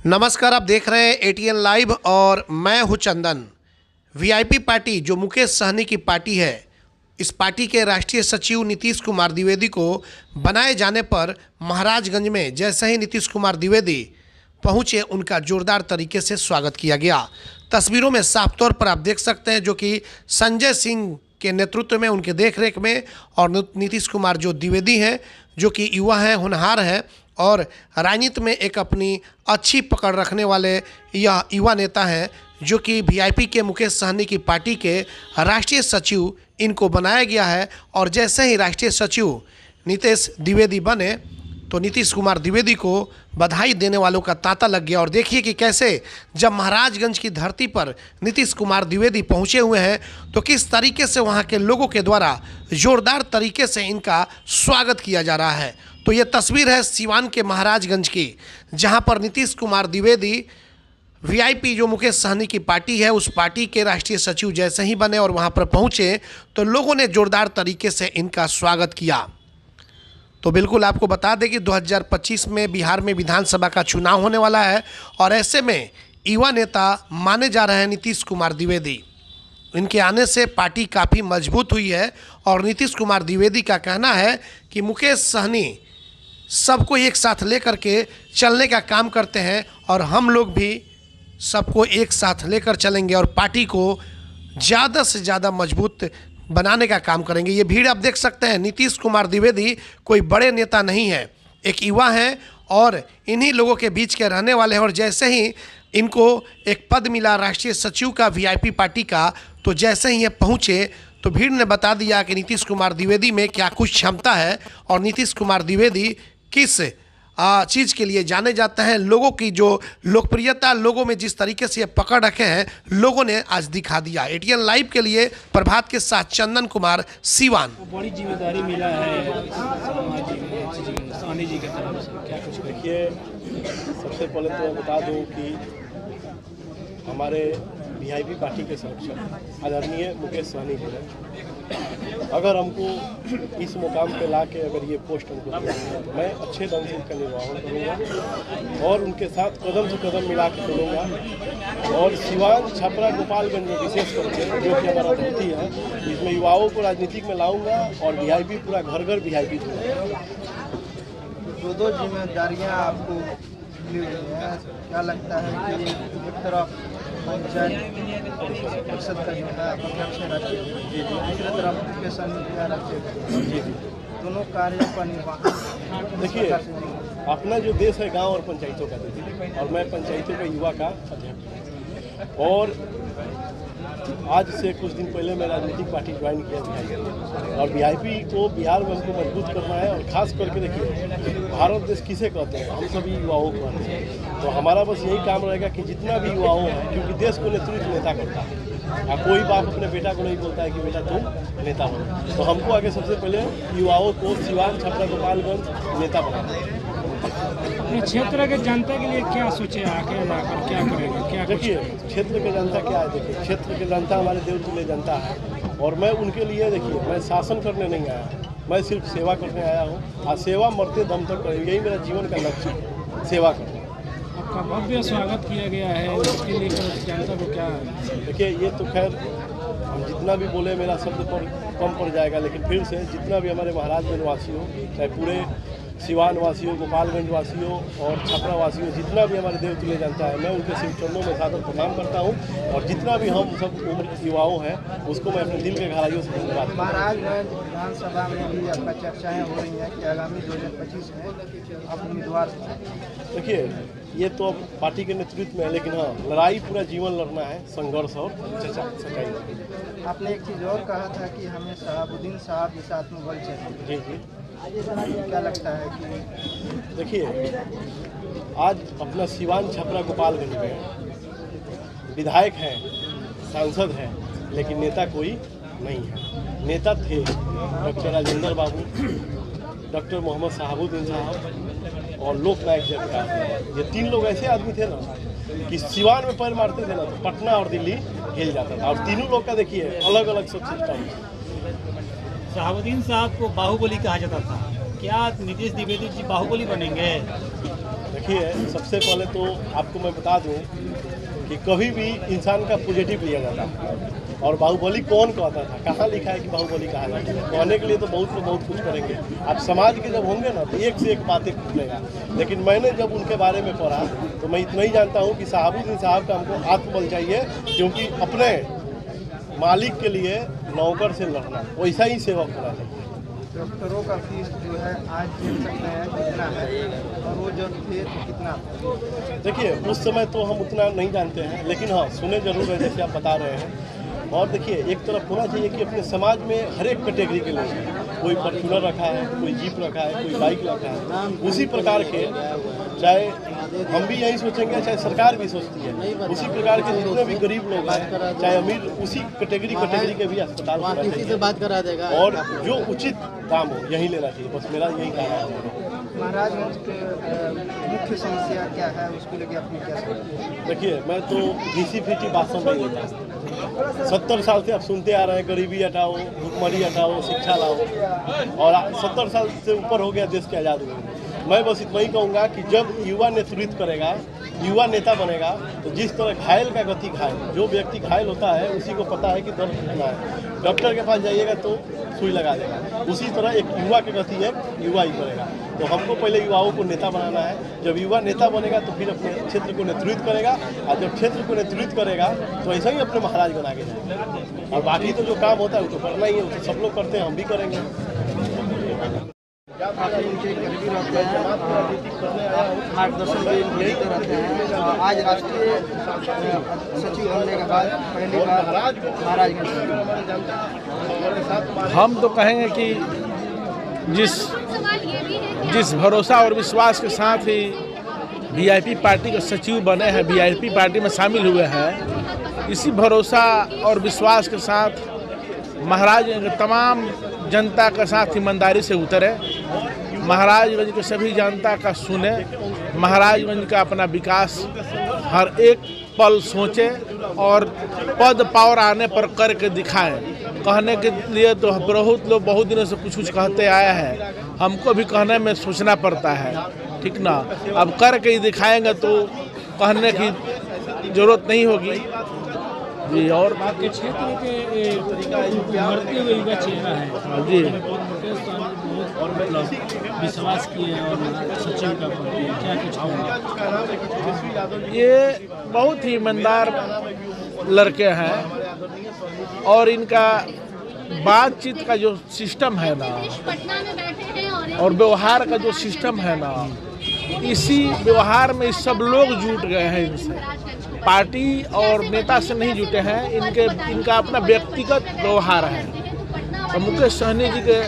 नमस्कार, आप देख रहे हैं एटीएन लाइव और मैं हूं चंदन। वीआईपी पार्टी जो मुकेश सहनी की पार्टी है, इस पार्टी के राष्ट्रीय सचिव नीतीश कुमार द्विवेदी को बनाए जाने पर महाराजगंज में जैसे ही नीतीश कुमार द्विवेदी पहुंचे, उनका जोरदार तरीके से स्वागत किया गया। तस्वीरों में साफ तौर पर आप देख सकते हैं, जो कि संजय सिंह के नेतृत्व में, उनके देखरेख में, और नीतीश कुमार जो द्विवेदी हैं, जो कि युवा हैं, होनहार हैं और राजनीति में एक अपनी अच्छी पकड़ रखने वाले यह युवा नेता हैं, जो कि वीआईपी के मुकेश सहनी की पार्टी के राष्ट्रीय सचिव इनको बनाया गया है। और जैसे ही राष्ट्रीय सचिव नीतीश द्विवेदी बने तो नीतीश कुमार द्विवेदी को बधाई देने वालों का तांता लग गया। और देखिए कि कैसे जब महाराजगंज की धरती पर नीतीश कुमार द्विवेदी पहुंचे हुए हैं तो किस तरीके से वहां के लोगों के द्वारा जोरदार तरीके से इनका स्वागत किया जा रहा है। तो ये तस्वीर है सिवान के महाराजगंज की, जहां पर नीतीश कुमार द्विवेदी वीआईपी जो मुकेश सहनी की पार्टी है, उस पार्टी के राष्ट्रीय सचिव जैसे ही बने और वहां पर पहुंचे तो लोगों ने जोरदार तरीके से इनका स्वागत किया। तो बिल्कुल आपको बता दें कि 2025 में बिहार में विधानसभा का चुनाव होने वाला है और ऐसे में युवा नेता माने जा रहे हैं नीतीश कुमार द्विवेदी। इनके आने से पार्टी काफ़ी मजबूत हुई है और नीतीश कुमार द्विवेदी का कहना है कि मुकेश सहनी सबको एक साथ लेकर के चलने का काम करते हैं और हम लोग भी सबको एक साथ लेकर चलेंगे और पार्टी को ज़्यादा से ज़्यादा मजबूत बनाने का काम करेंगे। ये भीड़ आप देख सकते हैं। नीतीश कुमार द्विवेदी कोई बड़े नेता नहीं है, एक युवा हैं और इन्हीं लोगों के बीच के रहने वाले हैं। और जैसे ही इनको एक पद मिला राष्ट्रीय सचिव का वीआईपी पार्टी का, तो जैसे ही ये पहुँचे तो भीड़ ने बता दिया कि नीतीश कुमार द्विवेदी में क्या कुछ क्षमता है और नीतीश कुमार द्विवेदी किस चीज़ के लिए जाने जाते हैं। लोगों की जो लोकप्रियता, लोगों में जिस तरीके से ये पकड़ रखे हैं, लोगों ने आज दिखा दिया। एटीएन लाइव के लिए प्रभात के साथ चंदन कुमार, सिवान। बड़ी जिम्मेदारी मिला है सहनी जी की तरफ से, क्या कुछ देखिए, सबसे पहले तो मैं बता दूं कि हमारे वीआईपी पार्टी के संरक्षक आदरणीय मुकेश सहनी जी ने अगर हमको इस मुकाम पे ला के अगर ये पोस्ट हमको दिया है तो मैं अच्छे ढंग से इसका निर्वहन करूँगा और उनके साथ कदम से कदम मिला के चलूँगा। और सिवान, छपरा, गोपालगंज में विशेष करके जो कि हमारा धरती है, इसमें युवाओं को राजनीतिक में लाऊंगा और वीआईपी पूरा घर घर वीआईपी दूंगा। दो जिम्मेदारियाँ आपको मिली हुई हैं, क्या लगता है कि एक तरफ पंचायत परिषद का जो है अध्यक्ष रखे, दूसरी तरफ मुकेश सहनी रखे, दोनों कार्यों का निर्वहन। देखिए, अपना जो देश है गांव और पंचायतों का देश है और मैं पंचायतों का युवा का अध्यक्ष हूँ। और आज से कुछ दिन पहले मैं राजनीतिक पार्टी ज्वाइन किया और वीआईपी को बिहार में हमको मजबूत करना है। और खास करके देखिए, भारत देश किसे कहते हैं, हम सभी युवाओं को कहते हैं। तो हमारा बस यही काम रहेगा कि जितना भी युवाओं हैं, क्योंकि देश को नेतृत्व नेता करता है, कोई बाप अपने बेटा को नहीं बोलता है कि बेटा तुम नेता हो। तो हमको आगे सबसे पहले युवाओं को सिवान, छपरा, गोपालगंज नेता बनाना है। अपने क्षेत्र के जनता के लिए क्या सोचे, आगे जाकर क्या करेंगे, क्या? देखिए, क्षेत्र के जनता क्या है, देखिए क्षेत्र के जनता हमारे देवतुल्य जनता है और मैं उनके लिए, देखिए, मैं शासन करने नहीं आया, मैं सिर्फ सेवा करने आया हूँ। और सेवा मरते दम तक करें, यही मेरा जीवन का लक्ष्य है, सेवा करना। आपका भव्य स्वागत किया गया है, उसके लिए जनता को क्या? देखिए, ये तो खैर हम जितना भी बोले मेरा शब्द पर कम पड़ जाएगा, लेकिन फिर से जितना भी हमारे महाराजगंज वासियों, चाहे पूरे सिवान वासियों, गोपालगंज वासियों और छपरा वासियों, जितना भी हमारे देवतुल्य जनता है, मैं उनके सिर्फ चरणों में सादर प्रणाम करता हूँ। और जितना भी हम सब उम्र युवाओं हैं, उसको मैं अपने दिल के गहराइयों से धन्यवाद। महाराजगंज विधानसभा में भी आपका चर्चाएँ हो रही हैं कि आगामी 2025 में आप उम्मीदवार। देखिए, ये तो अब पार्टी के नेतृत्व में है, लेकिन हाँ, लड़ाई पूरा जीवन लड़ना है, संघर्ष और सच्चाई। आपने एक चीज़ और कहा था कि हमें शहाबुद्दीन साहब के साथ में बल चाहिए। जी जी, क्या लगता है कि देखिए, आज अपना सिवान, छपरा, गोपालगंज में विधायक हैं, सांसद हैं, लेकिन नेता कोई नहीं है। नेता थे डॉक्टर राजेंद्र बाबू, डॉक्टर मोहम्मद शहाबुद्दीन साहब और लोकनायक जयप्रकाश। ये तीन लोग ऐसे आदमी थे ना कि सिवान में पैर मारते थे ना तो पटना और दिल्ली हिल जाता था। और तीनों लोग का देखिए अलग अलग सब सिस्टम। शहाबुद्दीन साहब को बाहुबली कहा जाता था, क्या नीतीश द्विवेदी जी बाहुबली बनेंगे? देखिए, सबसे पहले तो आपको मैं बता दूं कि कभी भी इंसान का पॉजिटिव लिया जाता है। और बाहुबली कौन कहता था, कहाँ लिखा है कि बाहुबली कहा जाता है? कहने के लिए तो बहुत कुछ करेंगे। आप समाज के जब होंगे ना तो एक से एक बातें खुलेगा। लेकिन मैंने जब उनके बारे में पढ़ा तो मैं इतना ही जानता हूँ कि साहबुद्दीन साहब का हमको आत्मबल चाहिए, क्योंकि अपने मालिक के लिए नौकर से लड़ना, वैसा ही सेवक होना चाहिए। डॉक्टरों का फीस जो है आज देख सकते हैं कितना है, और वो जब थे तो कितना? देखिए, उस समय तो हम उतना नहीं जानते हैं, लेकिन हाँ सुने जरूर है, जैसे आप बता रहे हैं। और देखिए, एक तरफ होना चाहिए कि अपने समाज में हर एक कैटेगरी के लोग हैं। कोई फॉर्च्यूनर रखा है, कोई जीप रखा है, कोई बाइक रखा है। उसी प्रकार के, चाहे हम भी यही सोचेंगे, चाहे सरकार भी सोचती है, उसी प्रकार के जितने भी गरीब लोग हैं, चाहे अमीर, उसी कैटेगरी के भी अस्पताल होना चाहिए। बात करा देगा और जो उचित दाम हो यही लेना चाहिए। बस मेरा यही कहना है। महाराजगंज के मुख्य समस्या क्या है, उसको लेके आपने क्या सोचा? देखिए, मैं तो घीसी-पीटी बातों में नहीं था। 70 साल से आप सुनते आ रहे हैं, गरीबी हटाओ, भुखमरी हटाओ, शिक्षा लाओ, और 70 साल से ऊपर हो गया देश के आज़ाद हुए। मैं बस इतना ही कहूँगा कि जब युवा नेतृत्व करेगा, युवा नेता बनेगा, तो जिस तरह घायल का गति घायल, जो व्यक्ति घायल होता है उसी को पता है कि दर्द कितना है। डॉक्टर के पास जाइएगा तो सुई लगा देगा। उसी तरह एक युवा की गति है, युवा ही करेगा। तो हमको पहले युवाओं को नेता बनाना है। जब युवा नेता बनेगा तो फिर अपने क्षेत्र को नेतृत्व करेगा, और जब क्षेत्र को नेतृत्व करेगा तो ऐसा ही अपने महाराज बना के जाएगा। और बाकी तो जो काम होता है वो तो करना ही है, वो तो सब लोग करते हैं, हम भी करेंगे। आप इनके करीबी रहते हैं, मार्गदर्शन भी लेते रहते हैं। आज राष्ट्रीय सचिव बनने के बाद पहली बार महाराजगंज हम तो कहेंगे कि जिस भरोसा और विश्वास के साथ ही वीआईपी पार्टी के सचिव बने हैं, वीआईपी पार्टी में शामिल हुए हैं, इसी भरोसा और विश्वास के साथ महाराजगंज के तमाम जनता के साथ ईमानदारी से उतरे, महाराजगंज के सभी जनता का सुने, महाराजगंज का अपना विकास हर एक पल सोचे और पद पावर आने पर करके दिखाएं। कहने के लिए तो बहुत दिनों से कुछ कहते आया है, हमको भी कहने में सोचना पड़ता है, ठीक ना। अब करके ही दिखाएंगे तो कहने की जरूरत नहीं होगी जी। और आपके क्षेत्र के उभरते हुए युवा चेहरा है जी, बहुत मतलब विश्वास किए और सचिव का क्या कुछ होगा? ये बहुत ही ईमानदार लड़के हैं, और इनका बातचीत का जो सिस्टम है ना, और व्यवहार का जो सिस्टम है ना, इसी व्यवहार में सब लोग जुट गए हैं इनसे। पार्टी और नेता से नहीं जुटे हैं, इनका अपना व्यक्तिगत व्यवहार है। और मुकेश सहनी जी के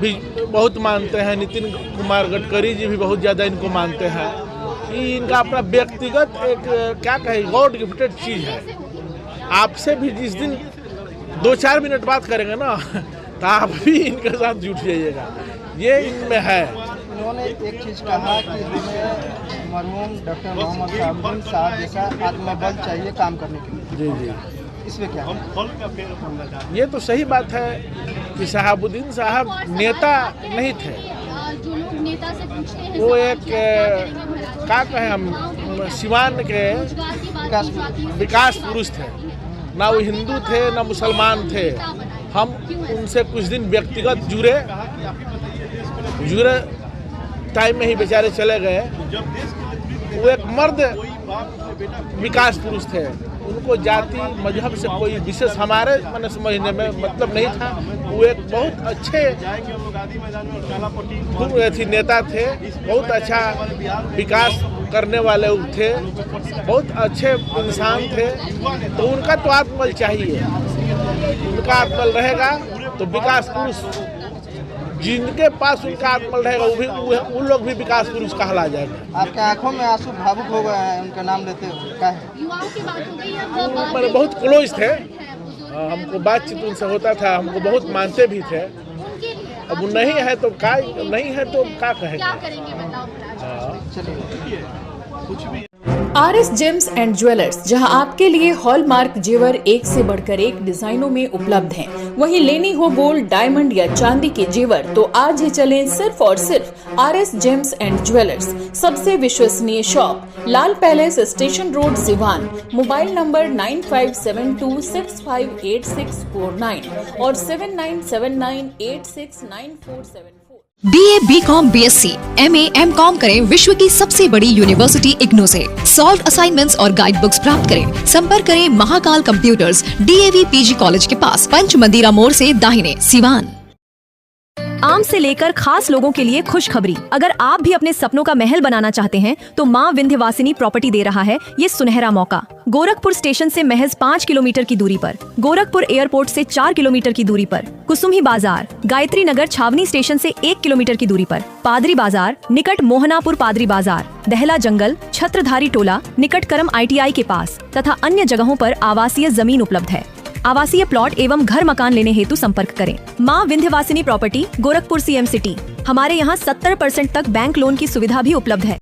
भी बहुत मानते हैं, नितिन कुमार गडकरी जी भी बहुत ज़्यादा इनको मानते हैं कि इनका अपना व्यक्तिगत एक क्या कहे गॉड गिफ्टेड चीज़ है। आपसे भी जिस दिन 2-4 मिनट बात करेंगे ना तो आप भी इनके साथ जुट जाइएगा, ये इनमें है। उन्होंने एक चीज़ कहा कि हमें मरहूम डॉक्टर मोहम्मद साहबुद्दीन साहब जैसा आत्मबल चाहिए काम करने के लिए। जी, इसमें क्या है? ये तो सही बात है कि साहबुद्दीन साहब नेता नहीं थे, वो एक क्या कहें हम सिवान के विकास पुरुष थे। ना वो हिंदू थे ना मुसलमान थे। हम उनसे कुछ दिन व्यक्तिगत जुड़े टाइम में ही बेचारे चले गए। वो एक मर्द विकास पुरुष थे, उनको जाति मजहब से कोई विशेष हमारे मन समझने में मतलब नहीं था। वो एक बहुत अच्छे नेता थे, बहुत अच्छा विकास करने वाले थे, बहुत अच्छे इंसान थे। तो उनका तो आत्मबल चाहिए, उनका आत्मबल रहेगा तो विकास पुरुष जिनके पास उनका आत्मबल रहेगा उन लोग भी विकास पुरुष कहला जाएगा। आपके आंखों में आंसू भावुक हो गए हैं उनका नाम लेते हुए, क्या है? युवाओं की बात हो गई है, मेरे बहुत क्लोज थे, हमको बातचीत उनसे होता था, हमको बहुत मानते भी थे। अब नहीं है तो क्या कहेंगे? क्या करेंगे बताओ? चलिए। RS जेम्स एंड ज्वेलर्स, जहां आपके लिए हॉलमार्क जेवर एक से बढ़कर एक डिजाइनों में उपलब्ध हैं। वहीं लेनी हो गोल्ड, डायमंड या चांदी के जेवर तो आज ही चलें सिर्फ और सिर्फ RS जेम्स एंड ज्वेलर्स। सबसे विश्वसनीय shop, Lal palace, station road, Siwan. Mobile number 9572658649 और 7979869474। BA, BCom, BSc, MA, MCom करें विश्व की सबसे बड़ी यूनिवर्सिटी इग्नू से। सॉल्व असाइनमेंट्स और गाइड बुक्स प्राप्त करें। संपर्क करें Mahakal computers, DAV PG college के पास, पंच मंदिरा मोड़ से दाहिने, सिवान। आम से लेकर खास लोगों के लिए खुशखबरी। अगर आप भी अपने सपनों का महल बनाना चाहते हैं तो माँ विंध्यवासिनी प्रॉपर्टी दे रहा है ये सुनहरा मौका। गोरखपुर स्टेशन से महज 5 किलोमीटर की दूरी पर, गोरखपुर एयरपोर्ट से 4 किलोमीटर की दूरी पर, कुसुमी बाजार, गायत्री नगर छावनी स्टेशन से 1 किलोमीटर की दूरी पर, पादरी बाजार निकट मोहनापुर पादरी बाजार, दहला जंगल, छत्रधारी टोला निकट करम ITI के पास तथा अन्य जगहों पर आवासीय जमीन उपलब्ध है। आवासीय प्लॉट एवं घर मकान लेने हेतु संपर्क करें। माँ Vindhyavasini property, Gorakhpur CM city. हमारे यहाँ 70% तक बैंक लोन की सुविधा भी उपलब्ध है।